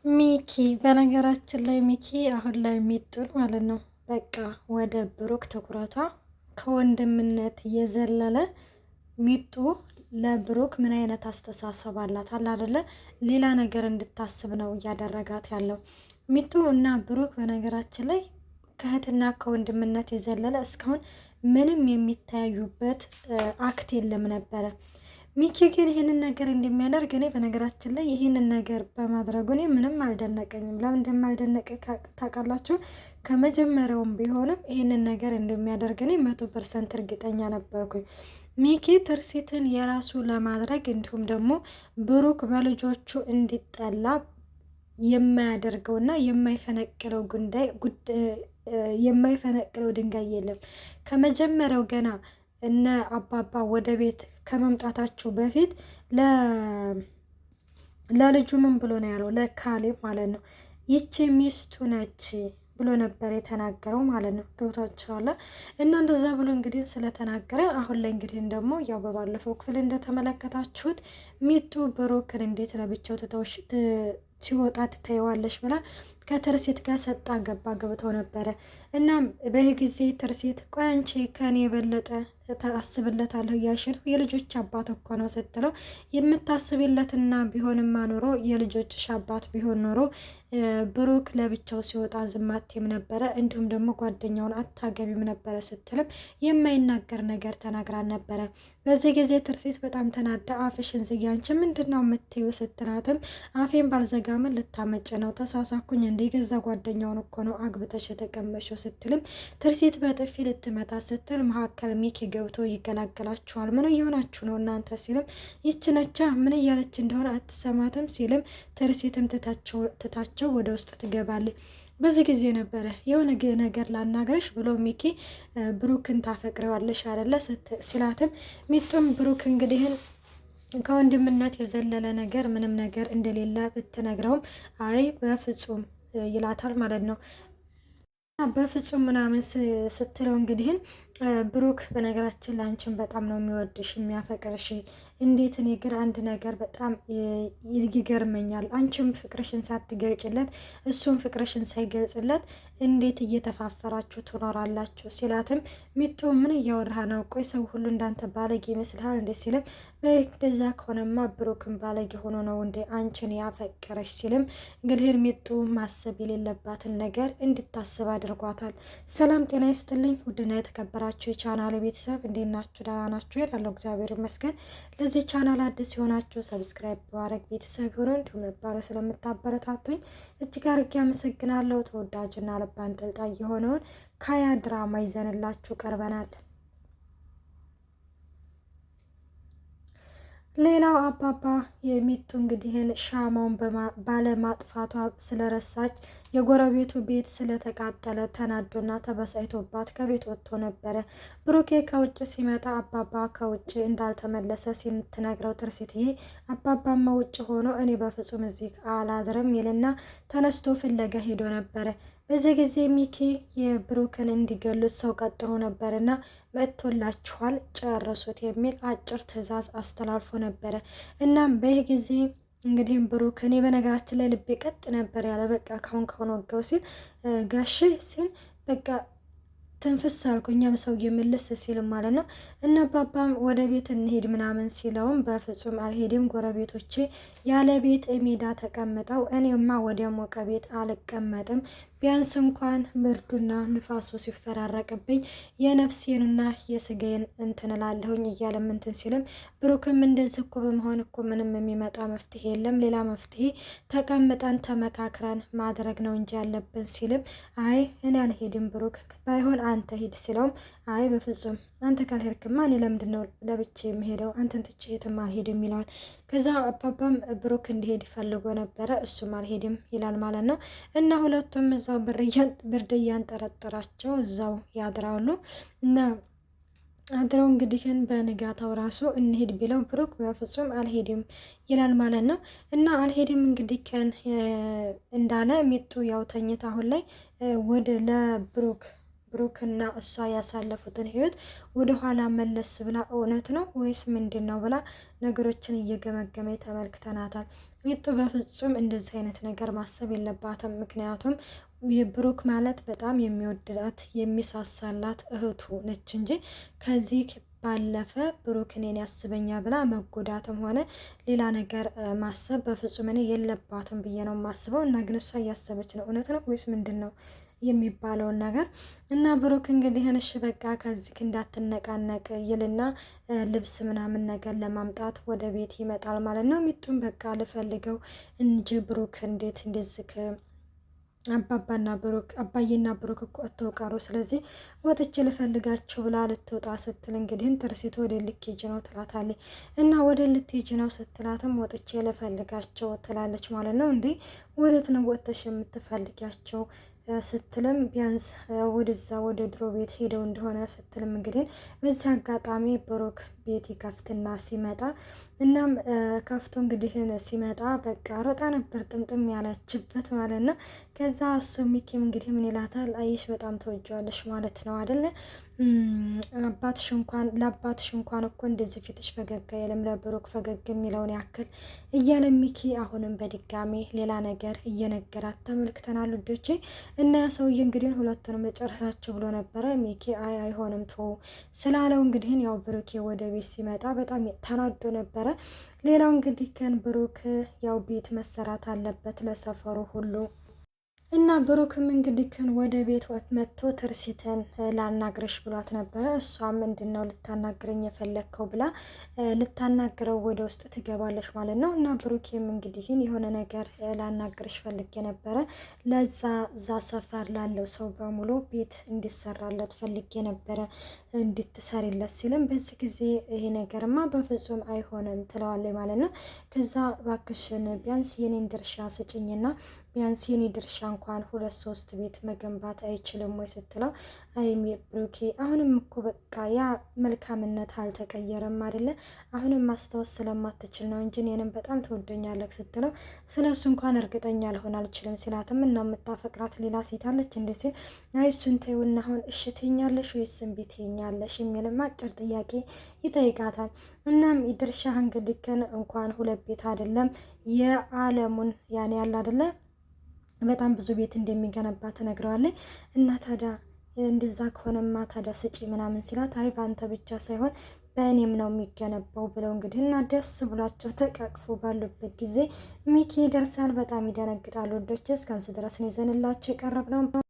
ሚኪ በነገራችን ላይ ሚኪ አሁን ላይ ሚጡን ማለት ነው በቃ ወደ ብሩክ ትኩረቷ ከወንድምነት የዘለለ ሚጡ ለብሩክ ምን አይነት አስተሳሰብ አላት አለ አይደለ? ሌላ ነገር እንድታስብ ነው እያደረጋት ያለው። ሚጡ እና ብሩክ በነገራችን ላይ ከእህትና ከወንድምነት የዘለለ እስካሁን ምንም የሚታዩበት አክት የለም ነበረ። ሚኪ ግን ይህንን ነገር እንደሚያደርግ እኔ በነገራችን ላይ ይህንን ነገር በማድረጉ እኔ ምንም አልደነቀኝም። ለምን እንደማልደነቀ ታውቃላችሁ? ከመጀመሪያውም ቢሆንም ይህንን ነገር እንደሚያደርግ እኔ 100% እርግጠኛ ነበርኩኝ። ሚኪ ትርሲትን የራሱ ለማድረግ እንዲሁም ደግሞ ብሩክ በልጆቹ እንዲጠላ የማያደርገውና የማይፈነቅለው ድንጋይ የለም። ከመጀመሪያው ገና እነ አባባ ወደ ቤት ከመምጣታቸው በፊት ለልጁ ምን ብሎ ነው ያለው? ለካሌብ ማለት ነው ይቺ ሚስቱ ነች ብሎ ነበር የተናገረው ማለት ነው። ገብቷችኋል? እና እንደዛ ብሎ እንግዲህ ስለተናገረ አሁን ላይ እንግዲህ ደግሞ ያው በባለፈው ክፍል እንደተመለከታችሁት ሚጡ ብሩክን እንዴት ለብቻው ትተውሽ ሲወጣ ትታየዋለሽ ብላ ከትርሲት ጋር ሰጣ ገባ ገብተው ነበረ። እናም በዚህ ጊዜ ትርሲት ቆይ አንቺ ከኔ የበለጠ ታስብለታለሁ እያልሽ ነው? የልጆች አባት እኮ ነው ስትለው የምታስብለትና ቢሆንማ ኖሮ የልጆችሽ አባት ቢሆን ኖሮ ብሩክ ለብቻው ሲወጣ ዝማቴም ነበረ፣ እንዲሁም ደግሞ ጓደኛውን አታገቢም ነበረ ስትልም የማይናገር ነገር ተናግራን ነበረ። በዚህ ጊዜ ትርሲት በጣም ተናዳ አፍሽን ዝጊ አንቺ ምንድን ነው የምትይው ስትላትም አፌን ባልዘጋምን ልታመጭ ነው ተሳሳኩኝ እንደ ገዛ ጓደኛውን እኮ ነው አግብተሽ የተቀመሽው ስትልም ትርሲት በጥፊ ልትመታ ስትል መካከል ሚኪ ገብቶ ይገላገላችኋል። ምን እየሆናችሁ ነው እናንተ ሲልም ይች ነቻ ምን እያለች እንደሆነ አትሰማትም ሲልም ትርሲትም ትታቸው ወደ ውስጥ ትገባለች። በዚህ ጊዜ ነበረ የሆነ ነገር ላናግረሽ ብሎ ሚኪ ብሩክን ታፈቅረዋለሽ አይደለ ሲላትም ሚጡም ብሩክ እንግዲህን ከወንድምነት የዘለለ ነገር ምንም ነገር እንደሌለ ብትነግረውም አይ በፍጹም ይላታል ማለት ነው። በፍጹም ምናምን ስትለው እንግዲህን ብሩክ በነገራችን ላንቺን በጣም ነው የሚወድሽ የሚያፈቅርሽ። እንዴት እኔ ግን አንድ ነገር በጣም ይገርመኛል። አንቺም ፍቅርሽን ሳትገልጭለት እሱም ፍቅርሽን ሳይገልጽለት እንዴት እየተፋፈራችሁ ትኖራላችሁ? ሲላትም ሚጡ ምን እያወራህ ነው? ቆይ ሰው ሁሉ እንዳንተ ባለጌ ይመስልሃል እንዴ? ሲልም በዛ ከሆነማ ብሩክን ባለጌ ሆኖ ነው እንዴ አንቺን ያፈቀረሽ? ሲልም እንግዲህ ሚጡ ማሰብ የሌለባትን ነገር እንድታስብ አድርጓታል። ሰላም ጤና ይስጥልኝ ውድና የተከበራችሁ የቻናል ቤተሰብ እንዴት ናችሁ? ደህና ናችሁ? ያለው እግዚአብሔር ይመስገን። ለዚህ ቻናል አዲስ የሆናችሁ ሰብስክራይብ በማድረግ ቤተሰብ ሆኖ እንዲሁም ነባረ ስለምታበረታቱኝ እጅግ አድርጌ አመሰግናለሁ። ተወዳጅና ልብ አንጠልጣይ የሆነውን ካያ ድራማ ይዘንላችሁ ቀርበናል። ሌላው አባባ የሚጡ እንግዲህን ሻማውን ባለማጥፋቷ ስለረሳች የጎረቤቱ ቤት ስለተቃጠለ ተናዶና ተበሳይቶባት ከቤት ወጥቶ ነበረ። ብሩኬ ከውጭ ሲመጣ አባባ ከውጭ እንዳልተመለሰ ሲትነግረው ትርሲትዬ አባባማ ውጭ ሆኖ እኔ በፍጹም እዚህ አላድርም ይልና ተነስቶ ፍለጋ ሄዶ ነበረ። በዚህ ጊዜ ሚኪ የብሩክን እንዲገሉት ሰው ቀጥሮ ነበርና መጥቶላችኋል ጨርሱት የሚል አጭር ትዕዛዝ አስተላልፎ ነበረ። እናም በይህ ጊዜ እንግዲህ ብሩክ እኔ በነገራችን ላይ ልቤ ቀጥ ነበር ያለ በቃ ካሁን ወገው ሲል ጋሼ ሲል በቃ ትንፍስ አልኩ። እኛም ሰው የምልስ ሲልም ማለት ነው። እና አባባም ወደ ቤት እንሄድ ምናምን ሲለውም በፍጹም አልሄድም፣ ጎረቤቶቼ ያለ ቤት ሜዳ ተቀምጠው እኔማ ወደ ሞቀ ቤት አልቀመጥም፣ ቢያንስ እንኳን ብርዱና ንፋሱ ሲፈራረቅብኝ የነፍሴንና የስጋዬን እንትንላለሁኝ እያለ ምንትን ሲልም ብሩክም እንደዚህ እኮ በመሆን እኮ ምንም የሚመጣ መፍትሄ የለም፣ ሌላ መፍትሄ ተቀምጠን ተመካክረን ማድረግ ነው እንጂ ያለብን ሲልም አይ እኔ አልሄድም ብሩክ ባይሆን አንተ ሂድ ሲለውም አይ በፍጹም አንተ ካልሄድክማ እኔ ለምንድን ነው ለብቻ የምሄደው? አንተን ትቼ የትም አልሄድም ይለዋል። ከዛ አባባም ብሩክ እንዲሄድ ፈልጎ ነበረ እሱም አልሄድም ይላል ማለት ነው። እና ሁለቱም እዛው ብርድ እያንጠረጠራቸው እዛው ያድራሉ። እና አድረው እንግዲህን በንጋታው ራሱ እንሄድ ቢለው ብሩክ በፍጹም አልሄድም ይላል ማለት ነው። እና አልሄድም እንግዲህ ከን እንዳለ ሚጡ ያው ተኝታ አሁን ላይ ወደ ብሩክና እሷ ያሳለፉትን ህይወት ወደ ኋላ መለስ ብላ እውነት ነው ወይስ ምንድን ነው ብላ ነገሮችን እየገመገመ ተመልክተናታል። ሚጡ በፍጹም እንደዚህ አይነት ነገር ማሰብ የለባትም። ምክንያቱም ብሩክ ማለት በጣም የሚወድላት የሚሳሳላት እህቱ ነች እንጂ ከዚህ ባለፈ ብሩክ እኔን ያስበኛ ብላ መጎዳትም ሆነ ሌላ ነገር ማሰብ በፍጹም እኔ የለባትም ብዬ ነው የማስበው። እና ግን እሷ እያሰበች ነው። እውነት ነው ወይስ ምንድን ነው የሚባለውን ነገር እና ብሩክ እንግዲህ እሺ በቃ ከዚህ እንዳትነቃነቅ ይልና ልብስ ምናምን ነገር ለማምጣት ወደ ቤት ይመጣል ማለት ነው። ሚጡን በቃ ልፈልገው እንጂ ብሩክ እንዴት እንደዚህ አባዬና ብሩክ እኮ አተውቃሩ፣ ስለዚህ ወጥቼ ልፈልጋቸው ብላ ልትወጣ ስትል እንግዲህ ትርሲት ወደ ልትሄጂ ነው ትላታለች። እና ወደ ልትሄጂ ነው ስትላትም ወጥቼ ልፈልጋቸው ትላለች ማለት ነው። እንዴ ወዴት ነው ወጥተሽ የምትፈልጊያቸው ስትልም ቢያንስ ወደዛ ወደ ድሮ ቤት ሄደው እንደሆነ ስትልም እንግዲህ በዚህ አጋጣሚ ብሩክ ቤት ይከፍትና ሲመጣ እናም ከፍቶ እንግዲህ ሲመጣ በቃ ሮጣ ነበር ጥምጥም ያለችበት ማለት ነው። ከዛ እሱ ሚኪም እንግዲህ ምን ይላታል፣ አይሽ በጣም ተወጇለሽ ማለት ነው አይደለ? ለአባትሽ እንኳን እኮ እንደዚህ ፊትሽ ፈገግ አይልም ለብሩክ ፈገግ የሚለውን ያክል እያለ ሚኪ አሁንም በድጋሚ ሌላ ነገር እየነገራት ተመልክተናል ውዶቼ። እና ያ ሰውዬ እንግዲህ ሁለቱንም ልጨርሳቸው ብሎ ነበረ። ሚኪ አይሆንም ተው ስላለው እንግዲህ ያው ብሩኬ ወደ ቤት ሲመጣ በጣም ተናዶ ነበረ። ሌላው እንግዲህ ብሩክ ያው ቤት መሰራት አለበት ለሰፈሩ ሁሉ እና ብሩክም እንግዲህ ወደ ቤት መጥቶ ትርሲትን ላናግረሽ ብሏት ነበረ። እሷ ምንድን ነው ልታናግረኝ የፈለግከው ብላ ልታናግረው ወደ ውስጥ ትገባለች ማለት ነው። እና ብሩኬም እንግዲህ የሆነ ነገር ላናግረሽ ፈልጌ ነበረ፣ ለዛ ሰፈር ላለው ሰው በሙሉ ቤት እንዲሰራለት ፈልጌ ነበረ እንድትሰሪለት ሲልም፣ በዚህ ጊዜ ይሄ ነገርማ በፍጹም አይሆንም ትለዋለች ማለት ነው። ከዛ ባክሽን ቢያንስ የኔን ድርሻ ስጭኝና ቢያንስ የኔ ድርሻ እንኳን 2-3 ቤት መገንባት አይችልም ወይ ስትለው፣ አይ ብሩኬ አሁንም እኮ በቃ ያ መልካምነት አልተቀየረም አይደለ? አሁንም ማስታወስ ስለማትችል ነው እንጂ እኔንም በጣም ትወደኛለህ ስትለው፣ ስለሱ እንኳን እርግጠኛ ልሆን አልችልም ሲላትም፣ እና የምታፈቅራት ሌላ ሴት አለች እንደ ሲል፣ አይ እሱን ተይውና አሁን እሺ ትይኛለሽ ወይስ እምቢ ትይኛለሽ የሚልም አጭር ጥያቄ ይጠይቃታል። እናም ድርሻህ እንግዲህ እንኳን 2 ቤት አይደለም የዓለሙን ያኔ ያለ አይደለ በጣም ብዙ ቤት እንደሚገነባ ትነግረዋለች። እና ታዲያ እንደዛ ከሆነማ ታዲያ ስጪ ምናምን ሲላት፣ አይ በአንተ ብቻ ሳይሆን በእኔም ነው የሚገነባው ብለው እንግዲህ እና ደስ ብሏቸው ተቃቅፎ ባሉበት ጊዜ ሚኪ ይደርሳል። በጣም ይደነግጣል። ወዶች እስከዚህ ድረስ ነው ይዘንላቸው የቀረብ ነው።